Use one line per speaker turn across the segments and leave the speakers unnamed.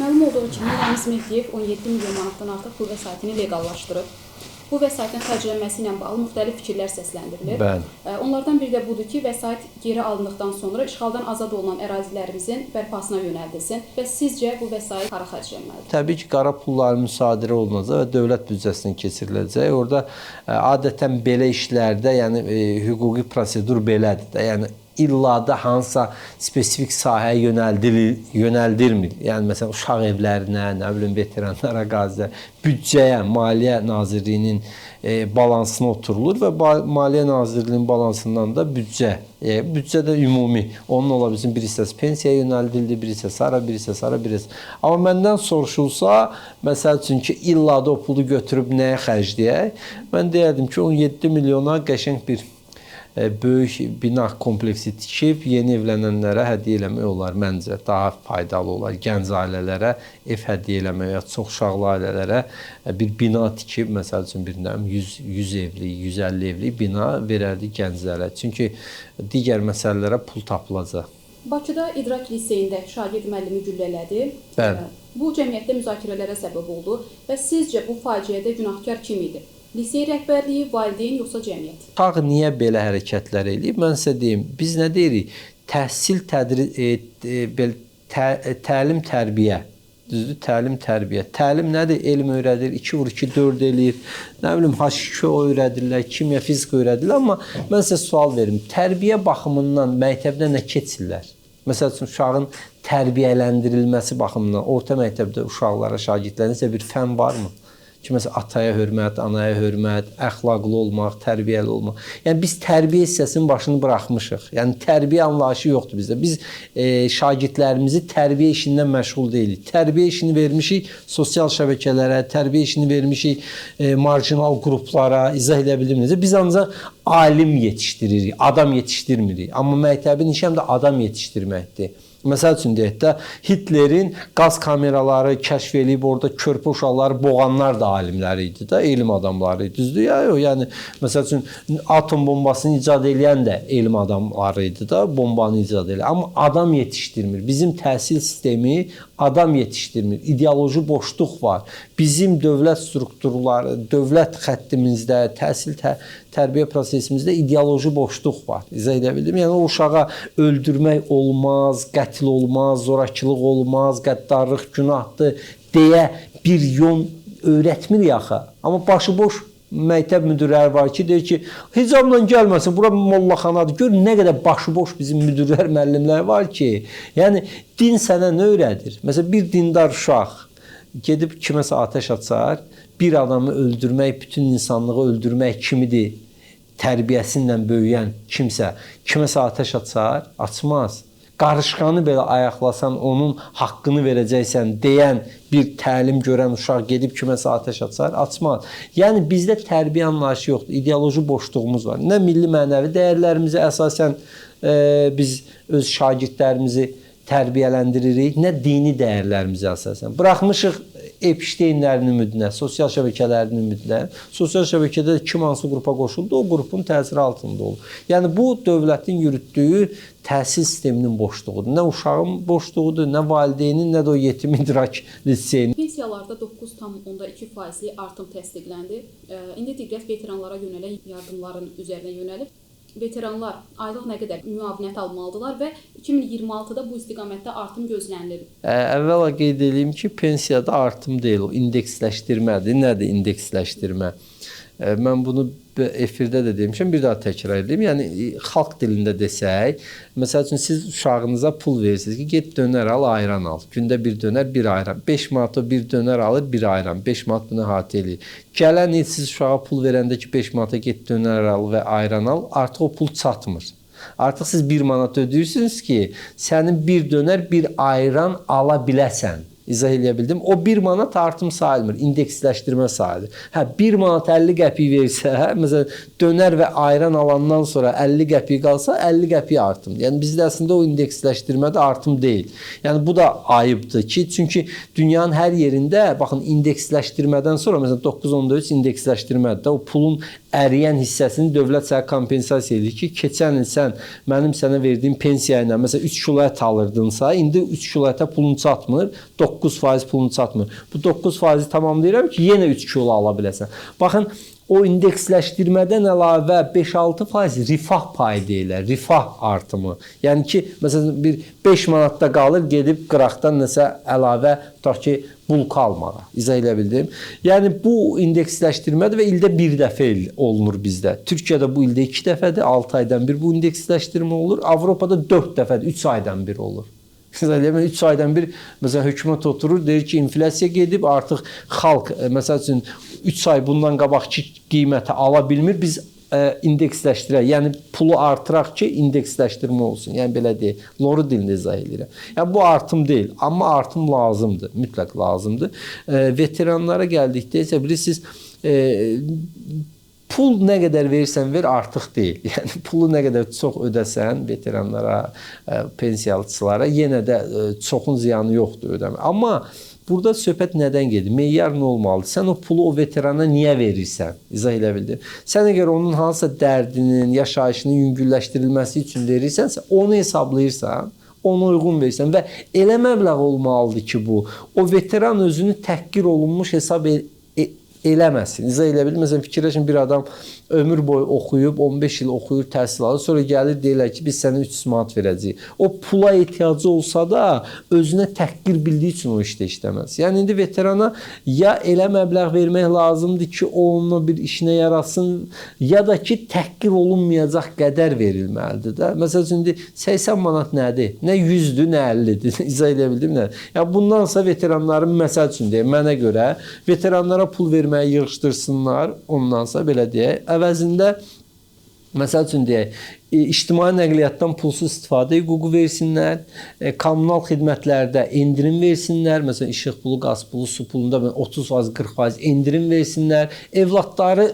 Məlum olduğu kimi, Rəmiz Mehdiyev 17 milyon manatdan artıq pul vəsaitini leqallaşdırıb. Bu vəsaitin xərclənməsi ilə bağlı müxtəlif fikirlər səsləndirilir.
Bəli.
Onlardan biri də budur ki, vəsait geri alındıqdan sonra işğaldan azad olunan ərazilərimizin bərpasına yönəldilsin və sizcə bu vəsait hara xərclənməlidir?
Təbii ki, qara pulların müsadirə olunacaq və dövlət büdcəsindən keçiriləcək. Orada adətən belə işlərdə, yəni hüquqi prosedur belədir də, yəni illa da hansısa spesifik sahəyə yönəldilmir. Yəni məsələn uşaq evlərinə, nə bilim veteranlara, qazilərə, büdcəyə, Maliyyə Nazirliyinin balansına oturulur və Maliyyə Nazirliyinin balansından da büdcə də ümumi. Onun ola bilsin bir hissəsi pensiyaya yönəldildi, bir hissəsi hara, bir hissəsi hara, bir hissəsi. Amma məndən soruşulsa, məsəl üçün ki, illa da o pulu götürüb nəyə xərcləyək? Mən deyərdim ki, 17 milyona qəşəng bir böyük bina kompleksi tikib yeni evlənənlərə hədiyyə eləmək olar. Məncə daha faydalı olar. Gənc ailələrə ev hədiyyə eləmək və çox uşaqlı ailələrə bir bina tikib, məsəl üçün bir 100 evlik, 150 evlik bina verərdik gənclərə. Çünki digər məsələlərə pul tapılacaq.
Bakıda İdrak liseyində şagird müəllimi güllələdi.
Bəli.
Bu cəmiyyətdə müzakirələrə səbəb oldu və sizcə bu faciədə günahkar kim idi? Lisey rəhbərliyi, valideyn yoxsa cəmiyyət?
Uşaq niyə belə hərəkətlər eləyib? Mən sizə deyim, biz nə deyirik? Təhsil, təlim, tərbiyə. Düzdür? Təlim, tərbiyə. Təlim nədir? Elm öyrədir, 2x2 4 eləyir. Nə bilim, H2O öyrədirlər, kimya, fizik öyrədirlər. Amma mən sizə sual verim. Tərbiyə baxımından məktəbdə nə keçirlər? Məsəl üçün, uşağın tərbiyələndirilməsi baxımından orta məktəbdə uşaqlara, şagirdlərə isə bir fən varmı? Ki, məsələn, ataya hörmət, anaya hörmət, əxlaqlı olmaq, tərbiyəli olmaq. Yəni, biz tərbiyə hissəsinin başını buraxmışıq. Yəni, tərbiyə anlayışı yoxdur bizdə. Biz şagirdlərimizi tərbiyə işindən məşğul deyilik. Tərbiyə işini vermişik sosial şəbəkələrə, tərbiyə işini vermişik marjinal qruplara, izah edə bilmirik. Biz ancaq alim yetişdiririk, adam yetişdirmirik. Amma məktəbin işi həm də adam yetişdirməkdir. Məsəl üçün deyək də, Hitlerin qaz kameraları kəşf edib orada körpə uşaqları boğanlar da alimləri idi də, elm adamları idi. Düzdür ya? Yəni, məsəl üçün atom bombasını icad edən də elm adamları idi da, bombanı icad edən. Amma adam yetişdirmir. Bizim təhsil sistemi adam yetişdirmir. İdeoloji boşluq var. Bizim dövlət strukturları, dövlət xəttimizdə, təhsil tərbiyə prosesimizdə ideoloji boşluq var. İzah edə bildim. Yəni, o uşağa öldürmək olmaz, qətl olmaz, zorakılıq olmaz, qəddarlıq günahdır deyə bir yol öyrətmir axı. Amma başıboş məktəb müdürləri var ki, deyir ki, hicabla gəlməsin, bura mollaxanadır. Gör, nə qədər başıboş bizim müdürlər, müəllimlər var ki, yəni, din sənə nə öyrədir? Məsələn, bir dindar uşaq gedib kiməsə atəş açar, bir adamı öldürmək, bütün insanlığı öldürmək kimidir? Tərbiyəsindən böyüyən kimsə kiməsə atəş açar, açmaz. Qarışqanı belə ayaqlasan, onun haqqını verəcəksən deyən bir təlim görən uşaq gedib kiməsə atəş açar, açmaz. Yəni, bizdə tərbiyə anlayışı yoxdur, ideoloji boşluğumuz var. Nə milli mənəvi dəyərlərimizi əsasən biz öz şagirdlərimizi tərbiyələndiririk, nə dini dəyərlərimizi əsasən. Buraxmışıq Epsteynlərin ümidinə, sosial şəbəkələrin ümidinə. Sosial şəbəkədə kim hansı qrupa qoşuldu, o qrupun təsiri altında olur. Yəni, bu dövlətin yürütdüyü təhsil sisteminin boşluğudur. Nə uşağın boşluğudur, nə valideynin, nə də o yetim idrak liseyinin.
Pensiyalarda 9,2% artım təsdiqləndi. İndi diqqət veteranlara yönələn yardımların üzərinə yönəlib. Veteranlar aylıq nə qədər müavinət almalıdırlar və 2026-da bu istiqamətdə artım gözlənilir.
Əvvəla qeyd edeyim ki, pensiyada artım deyil, o indeksləşdirmədir. Nədir indeksləşdirmə? Mən bunu efirdə də demişəm, bir daha təkrar edeyim. Yəni, xalq dilində desək, məsəl üçün, siz uşağınıza pul verirsiniz ki, get dönər al, ayran al. Gündə bir dönər, bir ayran. 5 manata bir dönər alır, bir ayran. 5 manat bunu əhatə eləyir. Gələn il siz uşağa pul verəndə ki, 5 manata get dönər al və ayran al, artıq o pul çatmır. Artıq siz 1 manat ödəyirsiniz ki, sənin bir dönər, bir ayran ala biləsən. İzah eləyə bildim. O 1 manat artım sayılmır, indeksləşdirmə sayılır. 1 manat 50 qəpik versə, məsələn, dönər və ayran alandan sonra 50 qəpik qalsa, 50 qəpik artımdır. Yəni, bizdə əslində o indeksləşdirmədə artım deyil. Yəni, bu da ayıbdır ki, çünki dünyanın hər yerində, baxın, indeksləşdirmədən sonra, məsələn, 9.3 indeksləşdirmədə o pulun əriyən hissəsini dövlət sənə kompensasiya edir ki, keçən il sən mənim sənə verdiyim pensiya ilə, məsələn, 3 kilo ət alırdınsa, indi 3 kilo ətə pulun çatmır, 9 9% pulun çatmır. Bu 9% tamamlayıram ki yenə 3 kilo ala biləsən. Baxın, o indeksləşdirmədən əlavə 5-6% rifah payı deyirlər, rifah artımı. Yəni ki, məsələn, bir 5 manatda qalır, gedib qıraqdan nəsə əlavə, tutaq ki, bulka almağa. İzah elə bildim. Yəni, bu indeksləşdirmədir və ildə bir dəfə olunur bizdə. Türkiyədə bu ildə 2 dəfədir, 6 aydan bir bu indeksləşdirmə olur. Avropada 4 dəfədir, 3 aydan bir olur. 3 aydan bir məsələn hökumət oturur, deyir ki, inflyasiya gedib, artıq xalq məsəl üçün 3 ay bundan qabaqki qiyməti ala bilmir. Biz indeksləşdirək, yəni pulu artıraq ki, indeksləşdirmə olsun. Yəni belə deyil. Loru dilində izah edirəm. Yəni bu artım deyil, amma artım lazımdır, mütləq lazımdır. Veteranlara gəldikdə isə bilirsiniz, pul nə qədər verirsən ver artıq deyil. Yəni pulu nə qədər çox ödəsən veteranlara, pensiyalıçılara yenə də çoxun ziyanı yoxdur ödəmə. Amma burada söhbət nədən gedir? Meyar nə olmalıdır? Sən o pulu o veterana niyə verirsən? İzah elə bildim. Sən əgər onun hansısa dərdinin, yaşayışının yüngülləşdirilməsi üçün verirsənsə, onu hesablayırsan, ona uyğun verirsən və elə məbləğ olmalıdır ki, bu o veteran özünü təhqir olunmuş hesab eləməsin. İzah elə bilir. Məsələn, fikirləşin, bir adam ömür boyu oxuyub, 15 il oxuyur, təhsil alır, sonra gəlir deyirlər ki, biz sənə 300 manat verəcəyik. O pula ehtiyacı olsa da özünə təhqir bildiyi üçün o işdə işləməz. Yəni, indi veterana ya elə məbləğ vermək lazımdır ki, o onunla bir işinə yarasın, ya da ki, təhqir olunmayacaq qədər verilməlidir də. Məsələn, indi 80 manat nədir? Nə 100-dür, nə 50-dir. İzah elə bildim, nə? Yəni, bundansa veteranların məsəl üçün deyək, mənə görə veteranlara pul verməyi yığışdırsınlar, ondansa belə deyək, əvəzində məsəl üçün deyək, ictimai nəqliyyatdan pulsuz istifadə hüququ versinlər, kommunal xidmətlərdə endirim versinlər, məsələn, işıq pulu, qaz pulu, su pulunda 30%, 40% endirim versinlər, evladları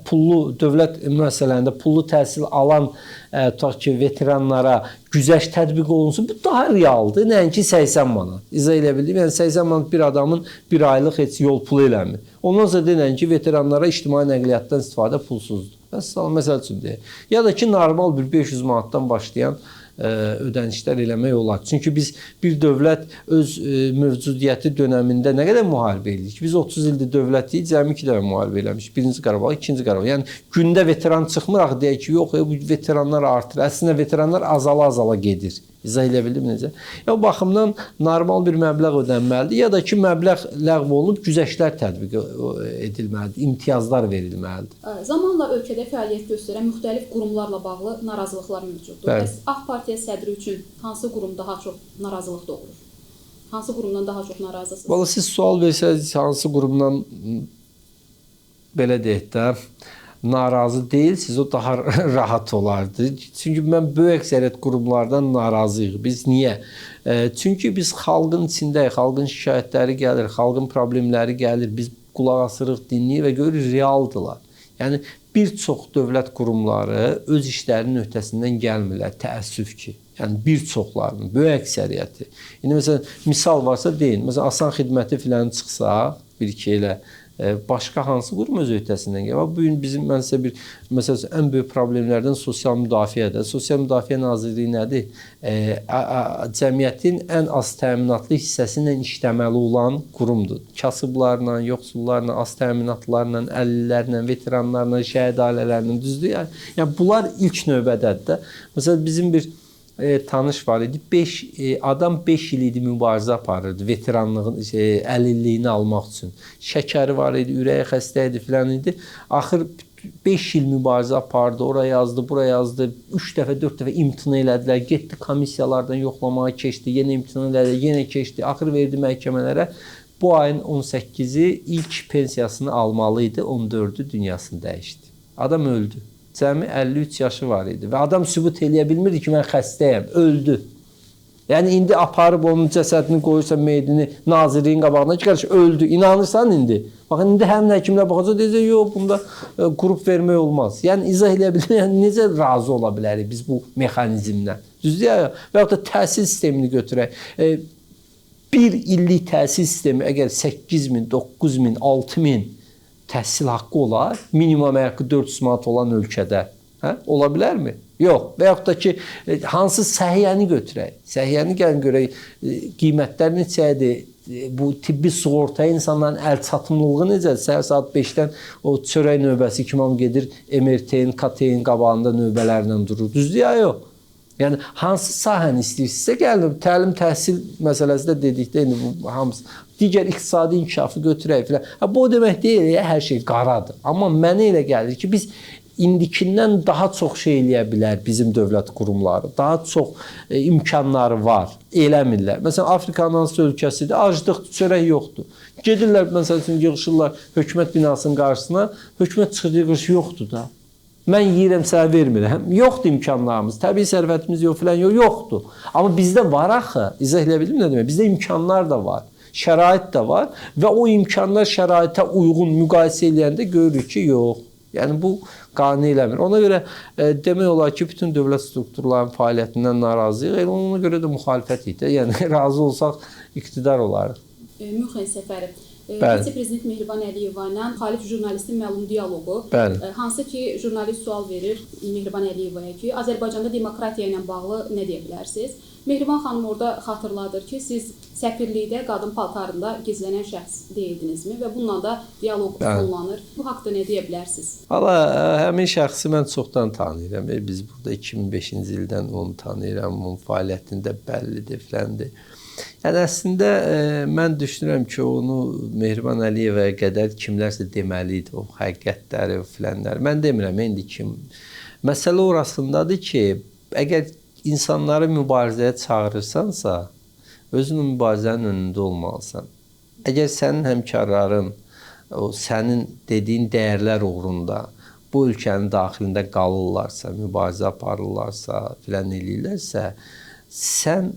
pullu, dövlət müəssisələrində pullu təhsil alan tutaq ki, veteranlara güzəşt tətbiq olunsun, bu daha realdır, nəinki 80 manat. İzah elə bildim, yəni 80 manat bir adamın bir aylıq heç yol pulu eləmir. Ondan sonra denən ki, veteranlara ictimai nəqliyyatdan istifadə pulsuzdur. Məsəl üçün deyək. Ya da ki, normal bir 500 manatdan başlayan ödənişlər eləmək olar. Çünki biz bir dövlət öz mövcudiyyəti dönəmində nə qədər müharibə edirik? Biz 30 ildir dövlətiyik, cəmi 2 dəfə müharibə eləmiş. Birinci Qarabağ, ikinci Qarabağ. Yəni gündə veteran çıxmıraq deyək ki, yox, bu veteranlar artır. Əslində veteranlar azala-azala gedir. İzah elə bildim necə? Ya o baxımdan normal bir məbləğ ödənməlidir, ya da ki, məbləğ ləğv olunub güzəştlər tətbiq edilməlidir, imtiyazlar verilməlidir.
Zamanla ölkədə fəaliyyət göstərən müxtəlif qurumlarla bağlı narazılıqlar mövcuddur. Bəs Ağ Partiya sədri üçün hansı qurum daha çox narazılıq doğurur? Hansı qurumdan daha çox narazısınız?
Vallahi siz sual versəniz, hansı qurumdan belə deyək də, narazı deyilsiniz, o daha rahat olardı. Çünki mən böyük əksəriyyət qurumlardan narazıyıq. Biz niyə? Çünki biz xalqın içindəyik, xalqın şikayətləri gəlir, xalqın problemləri gəlir, biz qulaq asırıq, dinləyir və görürük, realdırlar. Yəni, bir çox dövlət qurumları öz işlərinin öhdəsindən gəlmirlər, təəssüf ki. Yəni, bir çoxlarının, böyük əksəriyyəti. İndi, məsələn, misal varsa deyin, məsələn, asan xidməti filan çıxsa, bir-iki elə, başqa hansı qurum öz öhdəsindən gəlir? Bu gün bizim, mən sizə bir, məsələn, ən böyük problemlərdən sosial müdafiədir. Sosial Müdafiə Nazirliyi nədir? Cəmiyyətin ən az təminatlı hissəsi ilə işləməli olan qurumdur. Kasıblarla, yoxsullarla, az təminatlarla, əlillərlə, veteranlarla, şəhid ailələrlə, düzdür? Yəni, bunlar ilk növbədədir də. Məsələn, bizim bir tanış var idi. Adam 5 il idi mübarizə aparırdı veteranlığın əlilliyini almaq üçün. Şəkəri var idi, ürəyi xəstə idi filan idi. Axır 5 il mübarizə apardı, oraya yazdı, buraya yazdı. 3 dəfə, 4 dəfə imtina elədilər. Getdi komissiyalardan yoxlamağa keçdi, yenə imtina elədi, yenə keçdi. Axır verdi məhkəmələrə. Bu ayın 18-i ilk pensiyasını almalı idi, 14-ü dünyasını dəyişdi. Adam öldü. Cəmi 53 yaşı var idi və adam sübut eləyə bilmirdi ki, mən xəstəyəm, öldü. Yəni, indi aparıb onun cəsədini qoyursa, meydini nazirliyin qabağına ki, qarşı, öldü. İnanırsan indi? Baxın, indi həmin həkimlər baxacaq, deyəcək, yox, bunda qrup vermək olmaz. Yəni, izah eləyə bilir, yəni, necə razı ola bilərik biz bu mexanizmdən? Düzdür ya? Və yaxud da təhsil sistemini götürək. Bir illik təhsil sistemi əgər 8.000, 9.000, 6.000 təhsil haqqı olar, minimum haqqı 400 manat olan ölkədə. Ola bilərmi? Yox. Və yaxud da ki, hansı səhiyyəni götürək. Səhiyyəni gəlin görək, qiymətlər neçədir? Bu tibbi sığortaya insanların əl çatımlılığı necədir? Səhər saat 5-dən o çörək növbəsi kimi gedir, MRT-nin, KT-nin qabağında növbələrlə durur. Düzdür ya, yox? Yəni, hansı sahəni istəyirsinizsə gəlin, təlim, təhsil məsələsi də dedikdə, indi bu hamısı, digər iqtisadi inkişafı götürək filan. Bu o demək deyil, hər şey qaradır. Amma mənə elə gəlir ki, biz indikindən daha çox şey eləyə bilər bizim dövlət qurumları. Daha çox imkanları var, eləmirlər. Məsələn, Afrikanın hansı ölkəsidir, aclıq, çörək yoxdur. Gedirlər, məsəl üçün, yığışırlar hökumət binasının qarşısına, hökumət çıxır, yığış yoxdur da. Mən yeyirəm, sənə vermirəm. Yoxdur imkanlarımız, təbii sərvətimiz yox, filan yoxdur. Amma bizdə var axı, izah edə bildim nə demək? Bizdə imkanlar da var, şərait də var və o imkanlar şəraitə uyğun müqayisə eləyəndə görürük ki, yox. Yəni, bu qane eləmir. Ona görə demək olar ki, bütün dövlət strukturlarının fəaliyyətindən narazıyıq. Ona görə də müxalifət yəni razı olsaq iqtidar olarıq.
Münxen səfəri. Vitse-prezident Mehriban Əliyeva ilə xalif jurnalistin məlum dialoqu. Hansı ki, jurnalist sual verir Mehriban Əliyevaya ki, Azərbaycanda demokratiya ilə bağlı nə deyə bilərsiniz? Mehriban xanım orada xatırladır ki, siz səfirlikdə qadın paltarında gizlənən şəxs deyildinizmi və bununla da dialoq sonlanır. Bu haqda nə deyə bilərsiniz?
Valla, həmin şəxsi mən çoxdan tanıyıram. Biz burada 2005-ci ildən onu tanıyıram. Onun fəaliyyətində bəllidir, filandır. Yəni, əslində, mən düşünürəm ki, onu Mehriban Əliyevaya qədər kimlərsə deməli idi, o həqiqətləri, filanlar. Mən demirəm, indi kim. Məsələ orasındadır ki, əgər insanları mübarizəyə çağırırsansa, özünün mübarizənin önündə olmalısan. Əgər sənin həmkarların, sənin dediyin dəyərlər uğrunda bu ölkənin daxilində qalırlarsa, mübarizə aparırlarsa, filan eləyirlərsə, sən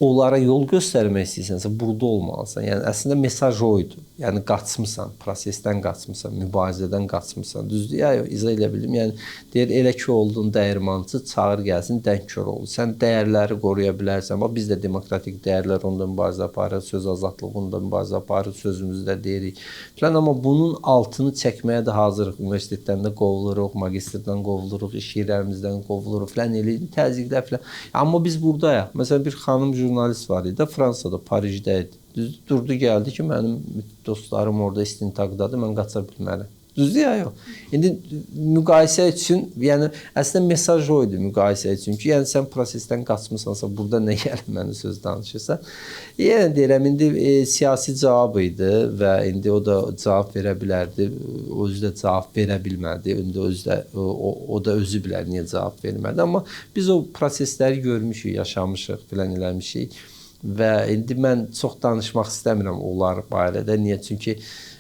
onlara yol göstərmək istəyirsənsə, burada olmalısan. Yəni, əslində mesaj o idi. Yəni, qaçmısan, prosesdən qaçmısan, mübarizədən qaçmısan. Düzdür, ya yox, izah elə bildim. Yəni, deyir, elə ki oldun dəyirmançı, çağır gəlsin, dənkör ol. Sən dəyərləri qoruya bilərsən. Bax, biz də demokratik dəyərlər onda mübarizə aparırıq, söz azadlığında mübarizə aparırıq, sözümüzdə deyirik. Falan, amma bunun altını çəkməyə də hazırıq. Universitetdən də qovuluruq, magistrdən qovuluruq, iş yerlərimizdən qovuluruq, falan eləyik, təzyiqlər falan. Amma biz buradayıq. Məsələn, bir xanım jurnalist var idi, Fransada, Parijdə idi. Durdu, gəldi ki, mənim dostlarım orada istintaqdadır, mən qaça bilmərəm. Düzdür ya, yox. İndi müqayisə üçün, yəni əslində mesaj o idi müqayisə üçün ki, yəni sən prosesdən qaçmısansa, burada nə gəlib mənə söz danışırsan. Yəni deyirəm, indi siyasi cavab idi və indi o da cavab verə bilərdi, özü də cavab verə bilmədi, o da özü bilər niyə cavab vermədi. Amma biz o prosesləri görmüşük, yaşamışıq, filan eləmişik. Və indi mən çox danışmaq istəmirəm onlar barədə. Niyə? Çünki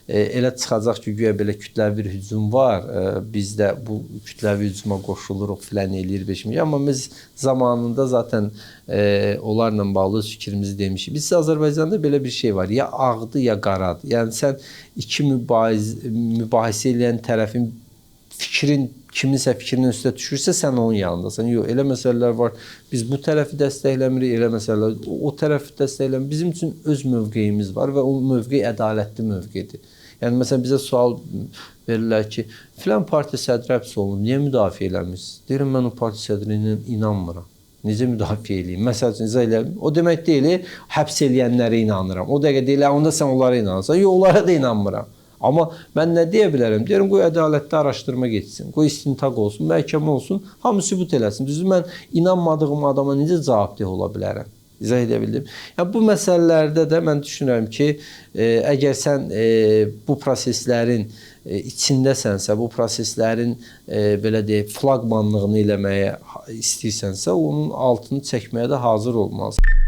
elə çıxacaq ki, güya belə kütləvi bir hücum var. Biz də bu kütləvi hücuma qoşuluruq, filan eləyir, beşməyik. Amma biz zamanında zaten onlarla bağlı fikrimizi demişik. Biz Azərbaycanda belə bir şey var. Ya ağdır, ya qaradır. Yəni sən iki mübahisə eləyən tərəfin kiminsə fikrinin üstə düşürsə, sən onun yanındasan. Yox, elə məsələlər var. Biz bu tərəfi dəstəkləmirik, elə məsələlər, o tərəfi dəstəkləmirik. Bizim üçün öz mövqeyimiz var və o mövqey ədalətli mövqedir. Yəni, məsələn, bizə sual verirlər ki, filan partiya sədri həbs olunub, niyə müdafiə eləmişsiniz? Deyirəm, mən o partiya sədrinə inanmıram. Necə müdafiə eləyim? Məsəl üçün, izah eləyim. O demək deyil, həbs eləyənlərə inanıram. O dəqiqə deyil, onda sən onlara inanırsan. Yox, onlara da inanmıram. Amma mən nə deyə bilərəm? Deyirəm, qoy ədalətli araşdırma geçsin, qoy istintaq olsun, məhkəmə olsun, hamı sübut eləsin. Düzdür, mən inanmadığım adama necə cavabdeh ola bilərəm? İzah edə bildim. Yəni, bu məsələlərdə də mən düşünürəm ki, əgər sən bu proseslərin içindəsənsə, bu proseslərin belə deyək, flaqmanlığını eləməyə istəyirsənsə, onun altını çəkməyə də hazır olmalısın.